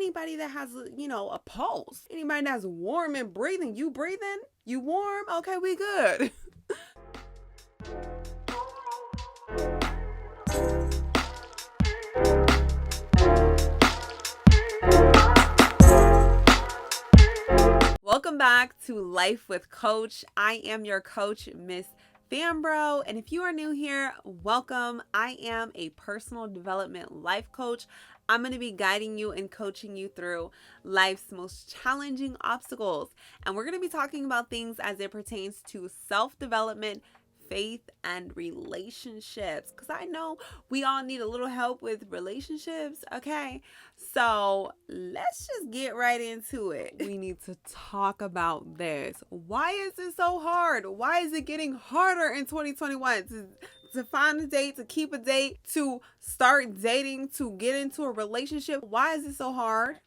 anybody that has, a pulse, anybody that's warm and breathing. You breathing? You warm? Okay, we good. Welcome back to Life with Coach. I am your coach, Miss Fambro, and if you are new here, welcome. I am a personal development life coach. I'm going to be guiding you and coaching you through life's most challenging obstacles, and we're going to be talking about things as it pertains to self-development, faith, and relationships, because I know we all need a little help with relationships. Okay, so let's just get right into it. We need to talk about this. Why is it so hard? Why is it getting harder in 2021 to find a date, to keep a date, to start dating, to get into a relationship? Why is it so hard?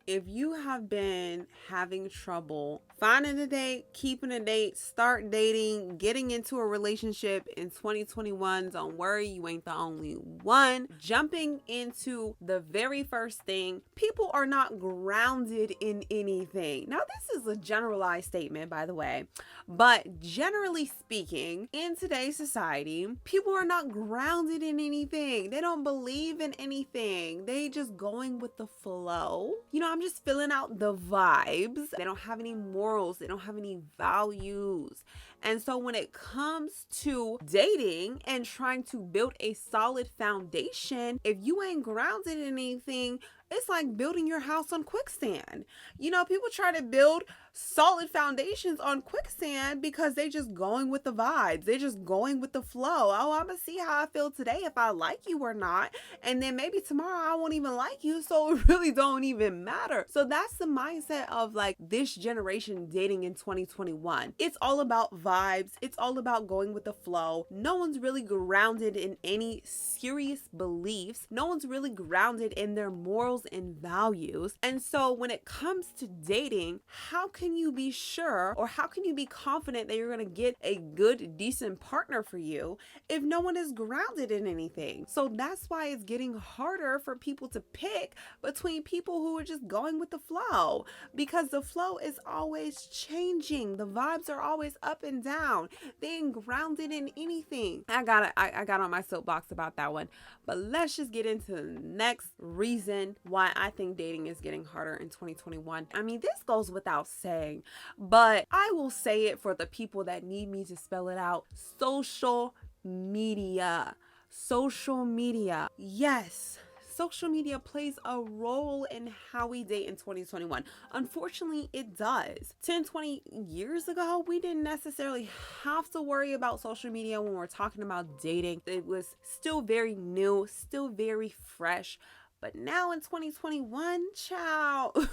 If you have been having trouble finding a date, keeping a date, start dating, getting into a relationship in 2021, don't worry, you ain't the only one. Jumping into the very first thing, people are not grounded in anything. Now, this is a generalized statement, by the way, but generally speaking, in today's society, people are not grounded in anything. They don't believe in anything. They just going with the flow. I'm just filling out the vibes. They don't have any morals. They don't have any values. And so when it comes to dating and trying to build a solid foundation, if you ain't grounded in anything, it's like building your house on quicksand. People try to build solid foundations on quicksand because they just going with the vibes. They're just going with the flow. Oh, I'm gonna see how I feel today, if I like you or not. And then maybe tomorrow I won't even like you, so it really don't even matter. So that's the mindset of like this generation dating in 2021. It's all about vibes. It's all about going with the flow. No one's really grounded in any serious beliefs. No one's really grounded in their morals and values. And so when it comes to dating, how can you be sure, or how can you be confident that you're going to get a good, decent partner for you if no one is grounded in anything? So that's why it's getting harder for people to pick between people who are just going with the flow, because the flow is always changing. The vibes are always up and down. They ain't grounded in anything. I got on my soapbox about that one, but let's just get into the next reason why I think dating is getting harder in 2021. I mean, this goes without saying, but I will say it for the people that need me to spell it out. Social media. Social media. Yes. Social media plays a role in how we date in 2021. Unfortunately, it does. 10, 20 years ago, we didn't necessarily have to worry about social media when we're talking about dating. It was still very new, still very fresh. But now in 2021, child,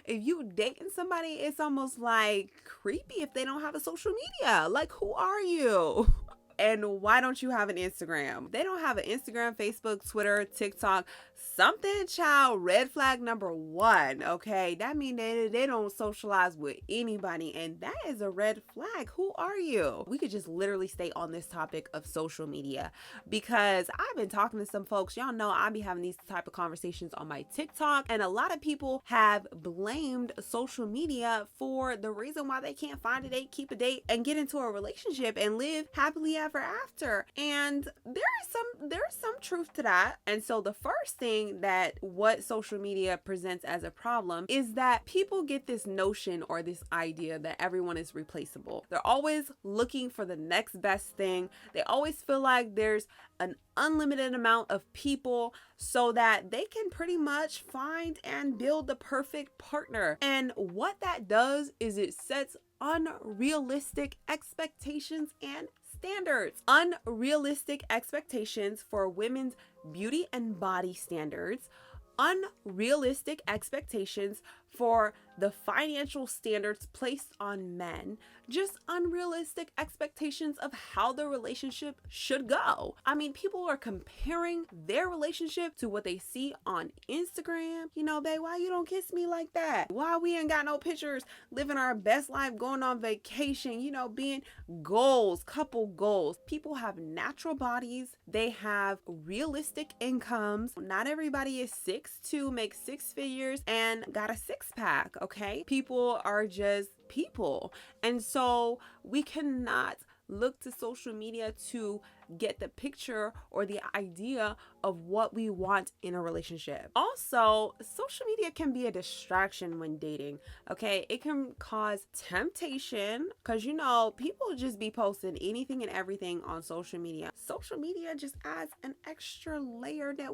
if you dating somebody, it's almost like creepy if they don't have a social media. Like, who are you? And why don't you have an Instagram? They don't have an Instagram, Facebook, Twitter, TikTok, something, child. Red flag number one, okay? That means they don't socialize with anybody, and that is a red flag. Who are you? We could just literally stay on this topic of social media, because I've been talking to some folks. Y'all know I be having these type of conversations on my TikTok, and a lot of people have blamed social media for the reason why they can't find a date, keep a date, and get into a relationship and live happily ever after. And there's some truth to that. And so the first thing that what social media presents as a problem is that people get this notion or this idea that everyone is replaceable. They're always looking for the next best thing. They always feel like there's an unlimited amount of people so that they can pretty much find and build the perfect partner. And what that does is it sets unrealistic expectations and standards. Unrealistic expectations for women's beauty and body standards. Unrealistic expectations for the financial standards placed on men, just unrealistic expectations of how the relationship should go. I mean, people are comparing their relationship to what they see on Instagram. You know, babe, why you don't kiss me like that? Why we ain't got no pictures living our best life, going on vacation, you know, being goals, couple goals. People have natural bodies. They have realistic incomes. Not everybody is 6'2", makes six figures, and got a six pack, okay? People are just people. And so we cannot look to social media to get the picture or the idea of what we want in a relationship. Also, social media can be a distraction when dating, okay? It can cause temptation because, you know, people just be posting anything and everything on social media. Social media just adds an extra layer that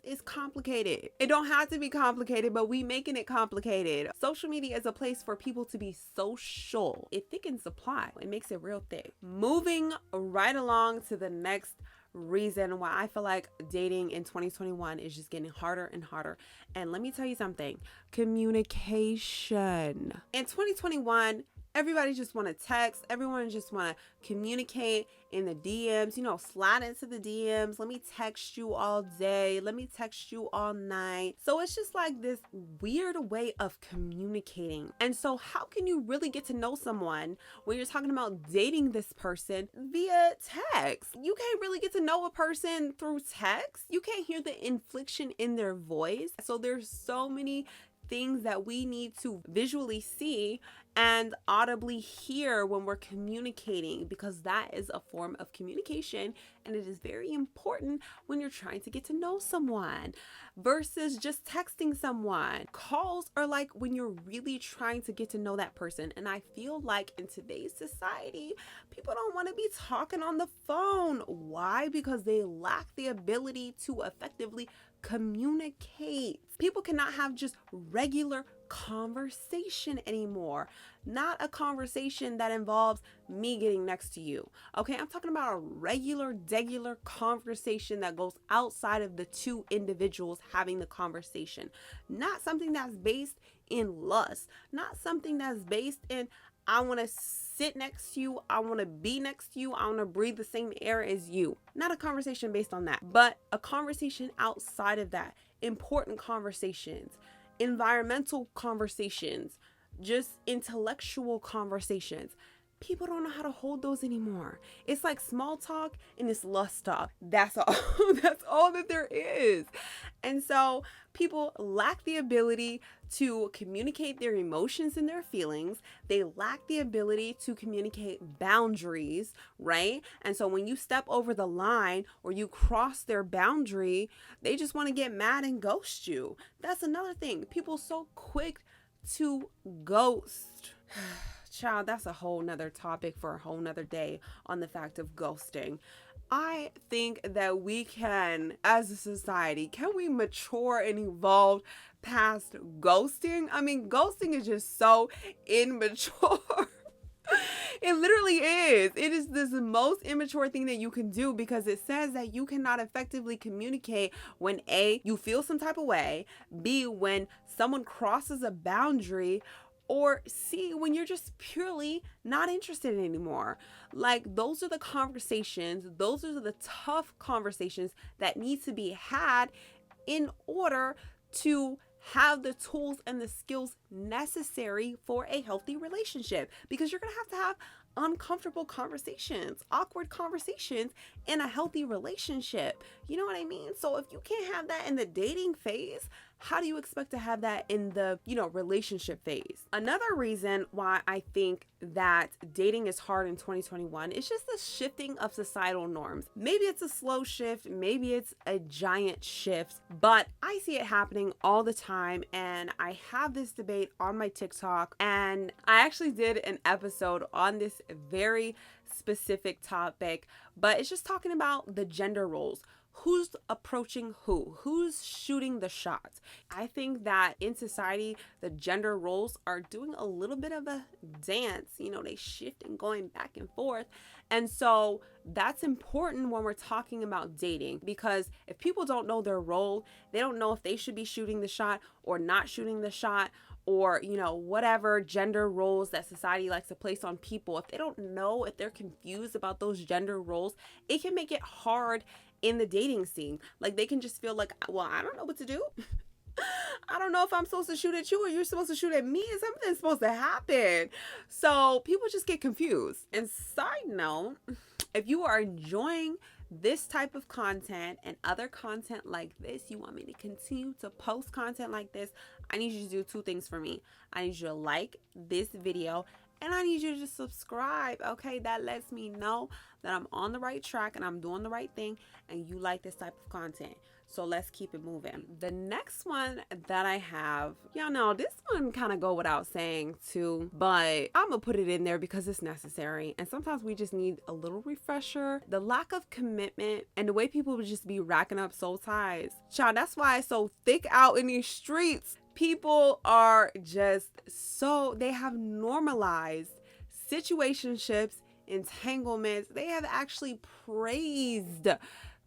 is complicated. It don't have to be complicated, but we making it complicated. Social media is a place for people to be social. It thickens the plot. It makes it real thick. Moving right along to the next reason why I feel like dating in 2021 is just getting harder and harder. And let me tell you something, communication. In 2021, everybody just want to text. Everyone just want to communicate in the DMs, you know, slide into the DMs. Let me text you all day. Let me text you all night. So it's just like this weird way of communicating. And so how can you really get to know someone when you're talking about dating this person via text? You can't really get to know a person through text. You can't hear the inflection in their voice. So there's so many things that we need to visually see and audibly hear when we're communicating, because that is a form of communication and it is very important when you're trying to get to know someone versus just texting someone. Calls are like when you're really trying to get to know that person, and I feel like in today's society people don't want to be talking on the phone. Why? Because they lack the ability to effectively communicate. People cannot have just regular conversation anymore. Not a conversation that involves me getting next to you. Okay, I'm talking about a regular conversation that goes outside of the two individuals having the conversation. Not something that's based in lust. Not something that's based in I want to sit next to you. I want to be next to you. I want to breathe the same air as you. Not a conversation based on that, but a conversation outside of that. Important conversations, environmental conversations, just intellectual conversations. People don't know how to hold those anymore. It's like small talk and it's lust talk. That's all. That's all that there is. And so people lack the ability to communicate their emotions and their feelings. They lack the ability to communicate boundaries, right? And so when you step over the line or you cross their boundary, they just want to get mad and ghost you. That's another thing. People so quick to ghost. Child, that's a whole nother topic for a whole nother day on the fact of ghosting. I think that we can, as a society, can we mature and evolve past ghosting? I mean, ghosting is just so immature. It literally is. It is this most immature thing that you can do because it says that you cannot effectively communicate when A, you feel some type of way, B, when someone crosses a boundary, or C, when you're just purely not interested anymore. Like, those are the conversations, those are the tough conversations that need to be had in order to have the tools and the skills necessary for a healthy relationship, because you're going to have uncomfortable conversations, awkward conversations in a healthy relationship. You know what I mean? So if you can't have that in the dating phase, how do you expect to have that in the, relationship phase? Another reason why I think that dating is hard in 2021 is just the shifting of societal norms. Maybe it's a slow shift, maybe it's a giant shift, but I see it happening all the time. And I have this debate on my TikTok, and I actually did an episode on this very specific topic, but it's just talking about the gender roles. Who's approaching who? Who's shooting the shots? I think that in society, the gender roles are doing a little bit of a dance. They shift and going back and forth. And so that's important when we're talking about dating, because if people don't know their role, they don't know if they should be shooting the shot or not shooting the shot, or, whatever gender roles that society likes to place on people, if they don't know, if they're confused about those gender roles, it can make it hard in the dating scene. Like they can just feel like, well, I don't know what to do. I don't know if I'm supposed to shoot at you or you're supposed to shoot at me. Is something supposed to happen? So people just get confused. And side note, if you are enjoying this type of content and other content like this, you want me to continue to post content like this, I need you to do two things for me. I need you to like this video and I need you to subscribe. Okay, that lets me know that I'm on the right track and I'm doing the right thing and you like this type of content. So let's keep it moving. The next one that I have, y'all know this one kind of go without saying too, but I'm gonna put it in there because it's necessary. And sometimes we just need a little refresher. The lack of commitment and the way people would just be racking up soul ties. Child, that's why it's so thick out in these streets. People are just they have normalized situationships, entanglements. They have actually praised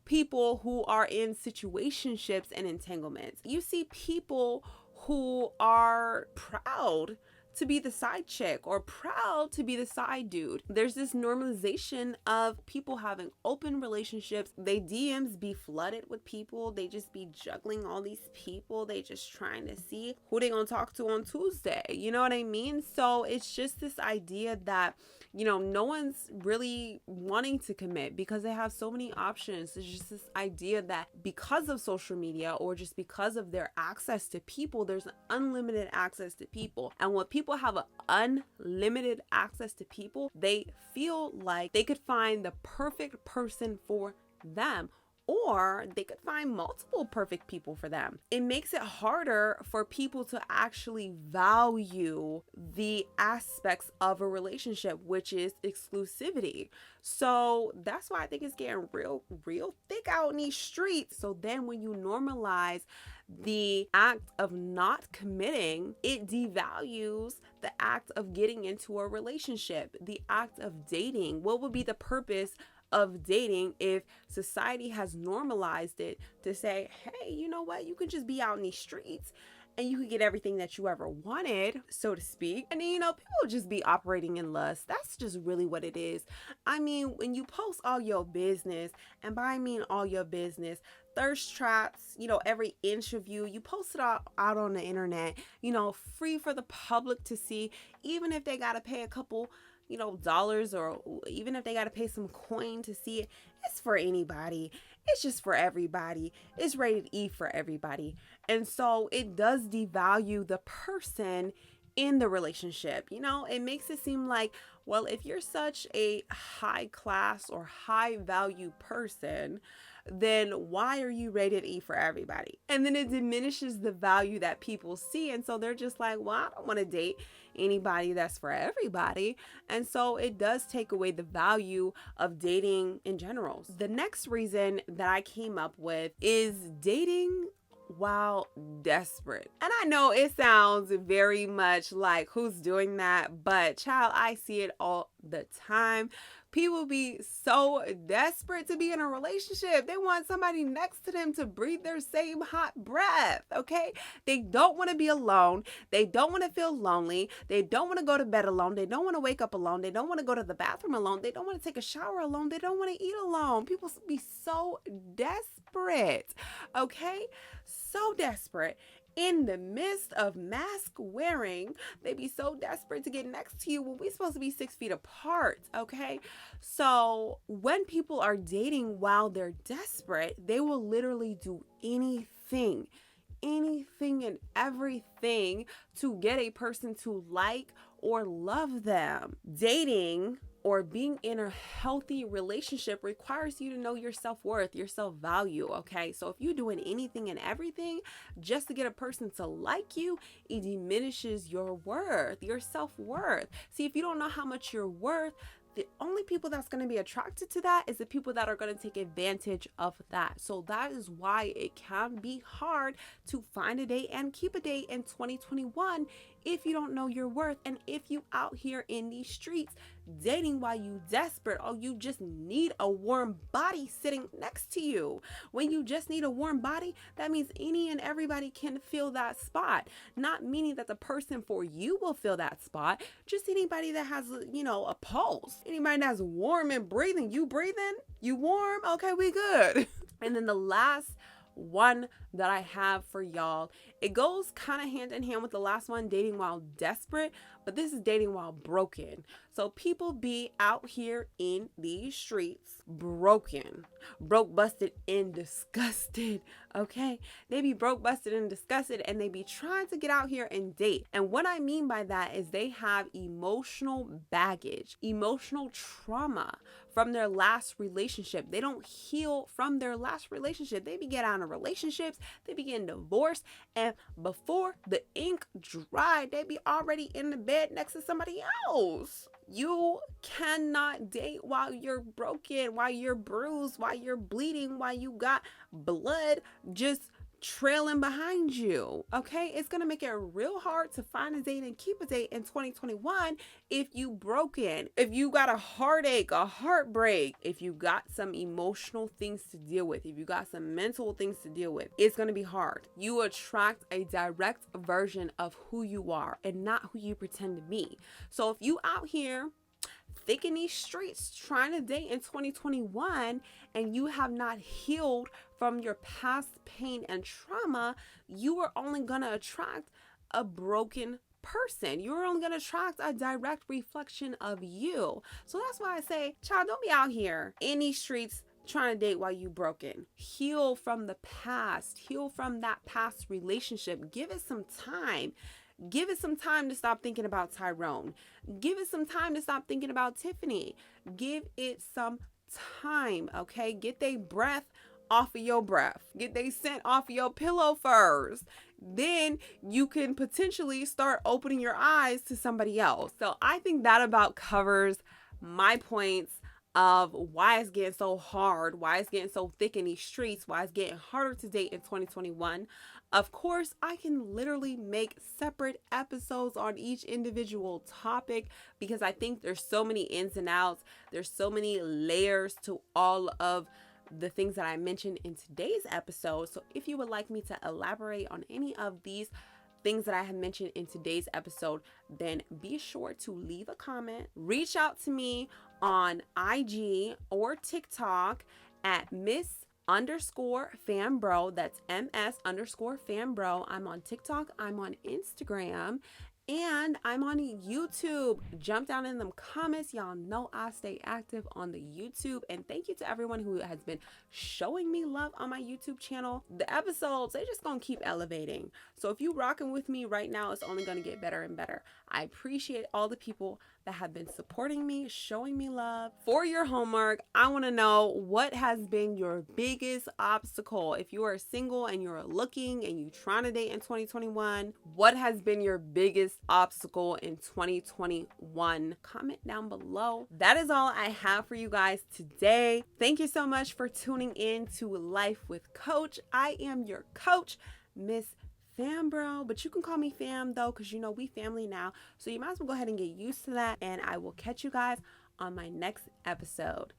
people who are in situationships and entanglements. You see people who are proud to be the side chick or proud to be the side dude. There's this normalization of people having open relationships. They DMs be flooded with people. They just be juggling all these people. They just trying to see who they gonna talk to on Tuesday. You know what I mean? So it's just this idea that, no one's really wanting to commit because they have so many options. It's just this idea that because of social media or just because of their access to people, there's unlimited access to people. And when people have an unlimited access to people, they feel like they could find the perfect person for them. Or they could find multiple perfect people for them. It makes it harder for people to actually value the aspects of a relationship, which is exclusivity. So that's why I think it's getting real thick out in these streets. So then when you normalize the act of not committing, it devalues the act of getting into a relationship, the act of dating. What would be the purpose of dating if society has normalized it to say, hey, you know what, you can just be out in these streets and you can get everything that you ever wanted, so to speak. And then, people just be operating in lust. That's just really what it is. I mean, when you post all your business, and by I mean all your business, thirst traps, every inch of you post it out on the internet, free for the public to see, even if they got to pay a couple dollars, or even if they got to pay some coin to see it. It's for anybody. It's just for everybody. It's rated E for everybody. And so it does devalue the person in the relationship. It makes it seem like, well, if you're such a high class or high value person, then why are you rated E for everybody? And then it diminishes the value that people see. And so they're just like, well, I don't want to date anybody that's for everybody. And so it does take away the value of dating in general. The next reason that I came up with is dating while desperate. And I know it sounds very much like who's doing that, but child, I see it all the time. People be so desperate to be in a relationship. They want somebody next to them to breathe their same hot breath, okay? They don't want to be alone. They don't want to feel lonely. They don't want to go to bed alone. They don't want to wake up alone. They don't want to go to the bathroom alone. They don't want to take a shower alone. They don't want to eat alone. People be so desperate, okay? So desperate. In the midst of mask wearing, they be so desperate to get next to you when we're supposed to be 6 feet apart, okay? So when people are dating while they're desperate, they will literally do anything and everything to get a person to like or love them. Dating or being in a healthy relationship requires you to know your self-worth, your self-value, okay? So if you're doing anything and everything just to get a person to like you, it diminishes your worth, your self-worth. See, if you don't know how much you're worth, the only people that's going to be attracted to that is the people that are going to take advantage of that. So that is why it can be hard to find a date and keep a date in 2021 if you don't know your worth and if you out here in these streets dating while you desperate, or you just need a warm body sitting next to you. When you just need a warm body, that means any and everybody can fill that spot. Not meaning that the person for you will fill that spot, just anybody that has, a pulse. Anybody that's warm and breathing. You breathing? You warm? Okay, we good. And then the last one that I have for y'all, it goes kind of hand in hand with the last one, dating while desperate, but this is dating while broken. So people be out here in these streets broken, broke, busted, and disgusted. Okay, they be broke, busted, and disgusted, and they be trying to get out here and date. And what I mean by that is they have emotional baggage, emotional trauma from their last relationship. They don't heal from their last relationship. They be getting out of relationships, they be getting divorced, and before the ink dried, they be already in the bed next to somebody else. You cannot date while you're broken, while you're bruised, while you're bleeding, while you got blood just trailing behind you. Okay, it's gonna make it real hard to find a date and keep a date in 2021 if you broken, if you got a heartache, a heartbreak, if you got some emotional things to deal with, if you got some mental things to deal with. It's gonna be hard. You attract a direct version of who you are and not who you pretend to be. So if you out here thick in these streets trying to date in 2021 and you have not healed from your past pain and trauma, you are only going to attract a broken person. You're only going to attract a direct reflection of you. So that's why I say, child, don't be out here in these streets trying to date while you broken. Heal from the past. Heal from that past relationship. Give it some time. Give it some time to stop thinking about Tyrone. Give it some time to stop thinking about Tiffany. Give it some time, okay? Get they breath off of your breath. Get they scent off of your pillow first. Then you can potentially start opening your eyes to somebody else. So I think that about covers my points of why it's getting so hard, why it's getting so thick in these streets, why it's getting harder to date in 2021. Of course, I can literally make separate episodes on each individual topic because I think there's so many ins and outs. There's so many layers to all of the things that I mentioned in today's episode. So if you would like me to elaborate on any of these things that I have mentioned in today's episode, then be sure to leave a comment. Reach out to me on IG or TikTok at Miss_Fambro. That's MS_Fambro. I'm on TikTok. I'm on Instagram. And I'm on YouTube. Jump down in them comments. Y'all know I stay active on the YouTube. And thank you to everyone who has been showing me love on my YouTube channel. The episodes, they just gonna keep elevating. So if you rocking with me right now, it's only gonna get better and better. I appreciate all the people that have been supporting me, showing me love. For your homework, I want to know what has been your biggest obstacle. If you are single and you're looking and you're trying to date in 2021, what has been your biggest obstacle in 2021? Comment down below. That is all I have for you guys today. Thank you so much for tuning in to Life with Coach. I am your coach, Miss Fambro, but you can call me Fam though, because we family now. So you might as well go ahead and get used to that. And I will catch you guys on my next episode.